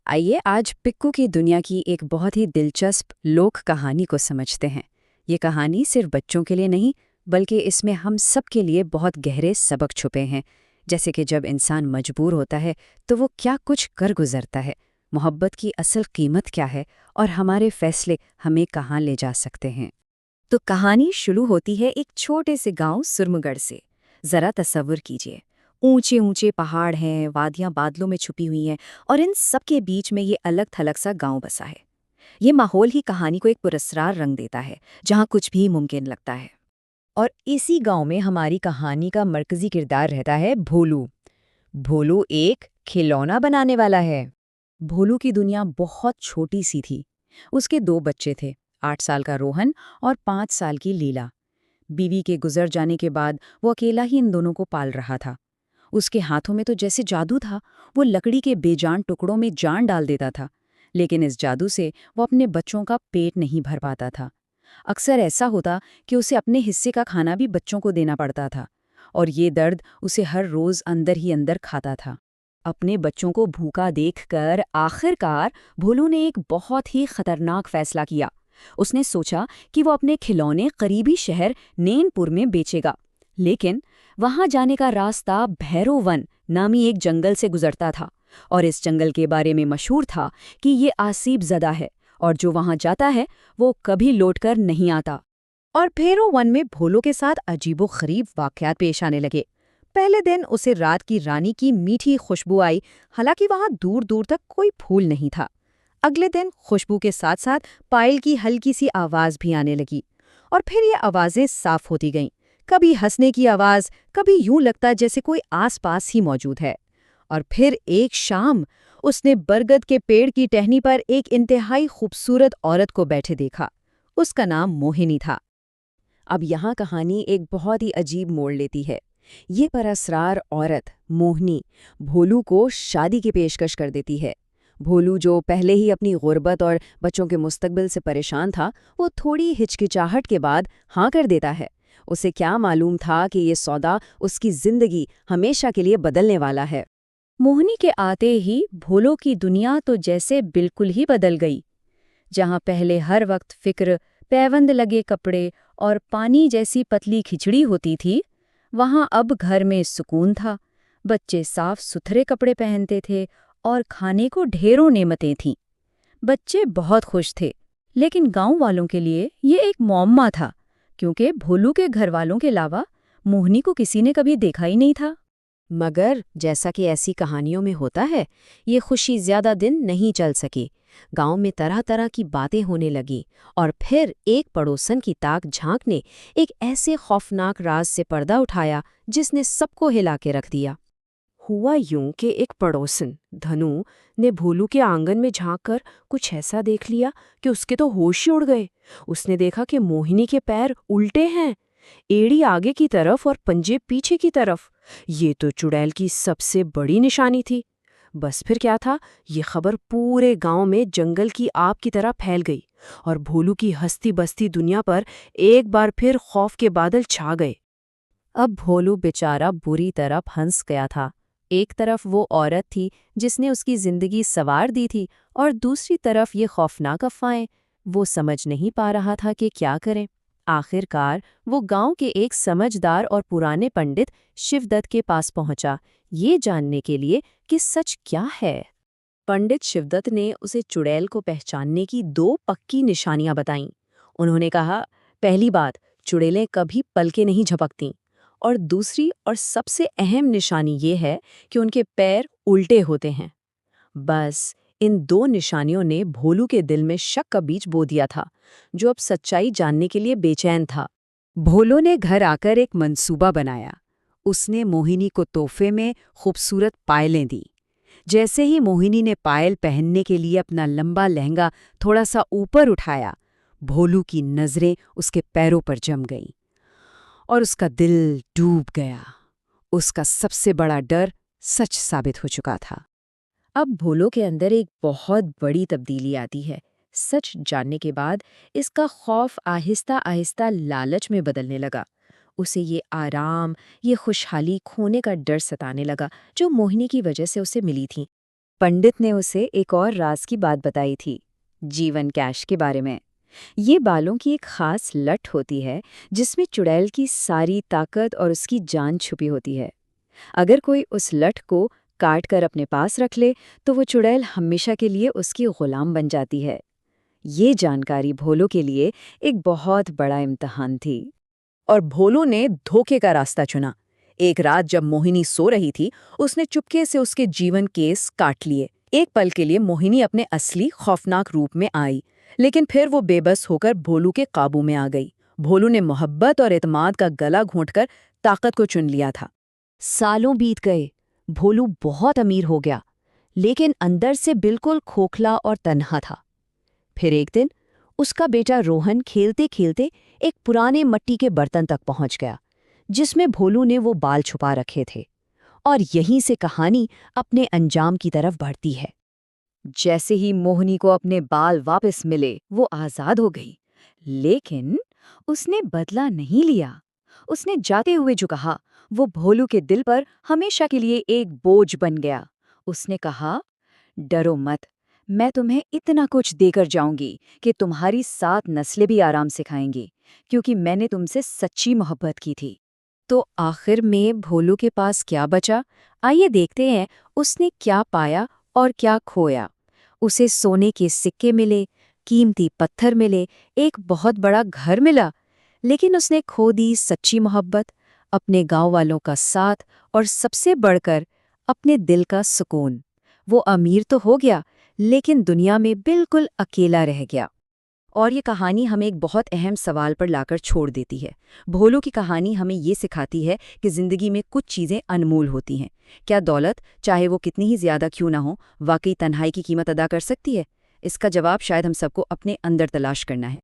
आइए आज पिक्कू की दुनिया की एक बहुत ही दिलचस्प लोक कहानी को समझते हैं। ये कहानी सिर्फ बच्चों के लिए नहीं, बल्कि इसमें हम सब के लिए बहुत गहरे सबक छुपे हैं। जैसे कि जब इंसान मजबूर होता है तो वो क्या कुछ कर गुजरता है, मोहब्बत की असल कीमत क्या है और हमारे फैसले हमें कहाँ ले जा सकते हैं। तो कहानी शुरू होती है एक छोटे से गांव सुरमगढ़ से। जरा तसव्वुर कीजिए, ऊंचे ऊंचे पहाड़ हैं, वादियां बादलों में छुपी हुई हैं, और इन सब के बीच में ये अलग थलग सा गांव बसा है। ये माहौल ही कहानी को एक पुरस्कार रंग देता है, जहां कुछ भी मुमकिन लगता है। और इसी गांव में हमारी कहानी का मरकजी किरदार रहता है भोलू। भोलू एक खिलौना बनाने वाला है। भोलू की दुनिया बहुत छोटी सी थी। उसके दो बच्चे थे, 8 साल का रोहन और 5 साल की लीला। बीवी के गुजर जाने के बाद वो अकेला ही इन दोनों को पाल रहा था। उसके हाथों में तो जैसे जादू था। वो लकड़ी के बेजान टुकड़ों में जान डाल देता था, लेकिन इस जादू से वो अपने बच्चों का पेट नहीं भर पाता था। अक्सर ऐसा होता कि उसे अपने हिस्से का खाना भी बच्चों को देना पड़ता था, और ये दर्द उसे हर रोज अंदर ही अंदर खाता था। अपने बच्चों को भूखा देखकर आखिरकार भोलू ने एक बहुत ही खतरनाक फैसला किया। उसने सोचा कि वो अपने खिलौने करीबी शहर नैनपुर में बेचेगा। लेकिन वहां जाने का रास्ता भैरववन नामी एक जंगल से गुजरता था, और इस जंगल के बारे में मशहूर था कि ये आसीब ज़दा है, और जो वहां जाता है वो कभी लौटकर नहीं आता। और भैरववन में भोलू के साथ अजीबोगरीब वाक़यात पेश आने लगे। पहले दिन उसे रात की रानी की मीठी खुशबू आई, हालांकि वहां दूर दूर तक कोई फूल नहीं था। अगले दिन खुशबू के साथ साथ पायल की हल्की सी आवाज भी आने लगी, और फिर ये आवाजें साफ होती गईं। कभी हंसने की आवाज, कभी यूं लगता जैसे कोई आसपास ही मौजूद है। और फिर एक शाम उसने बरगद के पेड़ की टहनी पर एक इंतहाई खूबसूरत औरत को बैठे देखा। उसका नाम मोहिनी था। अब यहाँ कहानी एक बहुत ही अजीब मोड़ लेती है। ये परअसरार औरत मोहिनी भोलू को शादी की पेशकश कर देती है। भोलू, जो पहले ही अपनी गुर्बत और बच्चों के मुस्तकबिल से परेशान था, वो थोड़ी हिचकिचाहट के बाद हाँ कर देता है। उसे क्या मालूम था कि ये सौदा उसकी जिंदगी हमेशा के लिए बदलने वाला है। मोहिनी के आते ही भोलू की दुनिया तो जैसे बिल्कुल ही बदल गई। जहाँ पहले हर वक्त फिक्र, पैबंद लगे कपड़े और पानी जैसी पतली खिचड़ी होती थी, वहाँ अब घर में सुकून था। बच्चे साफ सुथरे कपड़े पहनते थे और खाने को ढेरों नेमतें थीं। बच्चे बहुत खुश थे, लेकिन गांव वालों के लिए ये एक मौम्मा था, क्योंकि भोलू के घर वालों के अलावा मोहिनी को किसी ने कभी देखा ही नहीं था। मगर जैसा कि ऐसी कहानियों में होता है, ये खुशी ज्यादा दिन नहीं चल सकी। गांव में तरह तरह की बातें होने लगी, और फिर एक पड़ोसन की ताक झांक ने एक ऐसे खौफनाक राज से पर्दा उठाया जिसने सबको हिला के रख दिया। हुआ यूं कि एक पड़ोसन धनु ने भोलू के आंगन में झांककर कुछ ऐसा देख लिया कि उसके तो होश ही उड़ गए। उसने देखा कि मोहिनी के पैर उल्टे हैं, एड़ी आगे की तरफ और पंजे पीछे की तरफ। ये तो चुड़ैल की सबसे बड़ी निशानी थी। बस फिर क्या था, ये खबर पूरे गांव में जंगल की आग की तरह फैल गई, और भोलू की हंसती बसती दुनिया पर एक बार फिर खौफ के बादल छा गए। अब भोलू बेचारा बुरी तरह फंस गया था। एक तरफ वो औरत थी जिसने उसकी जिंदगी संवार दी थी, और दूसरी तरफ ये खौफनाक अफवाहें। वो समझ नहीं पा रहा था कि क्या करें। आखिरकार वो गांव के एक समझदार और पुराने पंडित शिवदत्त के पास पहुंचा, ये जानने के लिए कि सच क्या है। पंडित शिवदत्त ने उसे चुड़ैल को पहचानने की 2 पक्की निशानियां बताईं। उन्होंने कहा, पहली बात, चुड़ैलें कभी पलके नहीं झपकतीं, और दूसरी और सबसे अहम निशानी ये है कि उनके पैर उल्टे होते हैं। बस इन 2 निशानियों ने भोलू के दिल में शक का बीज बो दिया था, जो अब सच्चाई जानने के लिए बेचैन था। भोलू ने घर आकर एक मंसूबा बनाया। उसने मोहिनी को तोहफे में खूबसूरत पायलें दी। जैसे ही मोहिनी ने पायल पहनने के लिए अपना लंबा लहंगा थोड़ा सा ऊपर उठाया, भोलू की नजरें उसके पैरों पर जम गईं और उसका दिल डूब गया। उसका सबसे बड़ा डर सच साबित हो चुका था। अब भोलू के अंदर एक बहुत बड़ी तब्दीली आती है। सच जानने के बाद इसका खौफ आहिस्ता आहिस्ता लालच में बदलने लगा। उसे ये आराम, ये खुशहाली खोने का डर सताने लगा जो मोहिनी की वजह से उसे मिली थी। पंडित ने उसे एक और राज की बात बताई थी, जीवन कैश के बारे में। ये बालों की एक खास लट होती है जिसमें चुड़ैल की सारी ताकत और उसकी जान छुपी होती है। अगर कोई उस लट को काट कर अपने पास रख ले तो वो चुड़ैल हमेशा के लिए उसकी गुलाम बन जाती है। ये जानकारी भोलू के लिए एक बहुत बड़ा इम्तिहान थी। और भोलू ने धोखे का रास्ता चुना। एक रात जब मोहिनी सो रही थी, उसने चुपके से उसके जीवन केस काट लिए। एक पल के लिए मोहिनी अपने असली खौफनाक रूप में आई, लेकिन फिर वो बेबस होकर भोलू के काबू में आ गई। भोलू ने मोहब्बत और एतमाद का गला घोंटकर ताकत को चुन लिया था। सालों बीत गए, भोलू बहुत अमीर हो गया, लेकिन अंदर से बिल्कुल खोखला और तन्हा था। फिर एक दिन उसका बेटा रोहन खेलते खेलते एक पुराने मिट्टी के बर्तन तक पहुंच गया जिसमें भोलू ने वो बाल छुपा रखे थे। और यहीं से कहानी अपने अंजाम की तरफ बढ़ती है। जैसे ही मोहिनी को अपने बाल वापस मिले वो आजाद हो गई, लेकिन उसने बदला नहीं लिया। उसने जाते हुए जो कहा वो भोलू के दिल पर हमेशा के लिए एक बोझ बन गया। उसने कहा, डरो मत, मैं तुम्हें इतना कुछ देकर जाऊंगी कि तुम्हारी 7 नस्लें भी आराम से खाएंगी, क्योंकि मैंने तुमसे सच्ची मोहब्बत की थी। तो आखिर में भोलू के पास क्या बचा? आइए देखते हैं उसने क्या पाया और क्या खोया। उसे सोने के सिक्के मिले, कीमती पत्थर मिले, एक बहुत बड़ा घर मिला, लेकिन उसने खो दी सच्ची मोहब्बत, अपने गांव वालों का साथ और सबसे बढ़कर अपने दिल का सुकून। वो अमीर तो हो गया, लेकिन दुनिया में बिल्कुल अकेला रह गया। और ये कहानी हमें एक बहुत अहम सवाल पर लाकर छोड़ देती है। भोलू की कहानी हमें ये सिखाती है कि ज़िंदगी में कुछ चीज़ें अनमोल होती हैं। क्या दौलत, चाहे वो कितनी ही ज़्यादा क्यों ना हो, वाकई तन्हाई की कीमत अदा कर सकती है? इसका जवाब शायद हम सबको अपने अंदर तलाश करना है।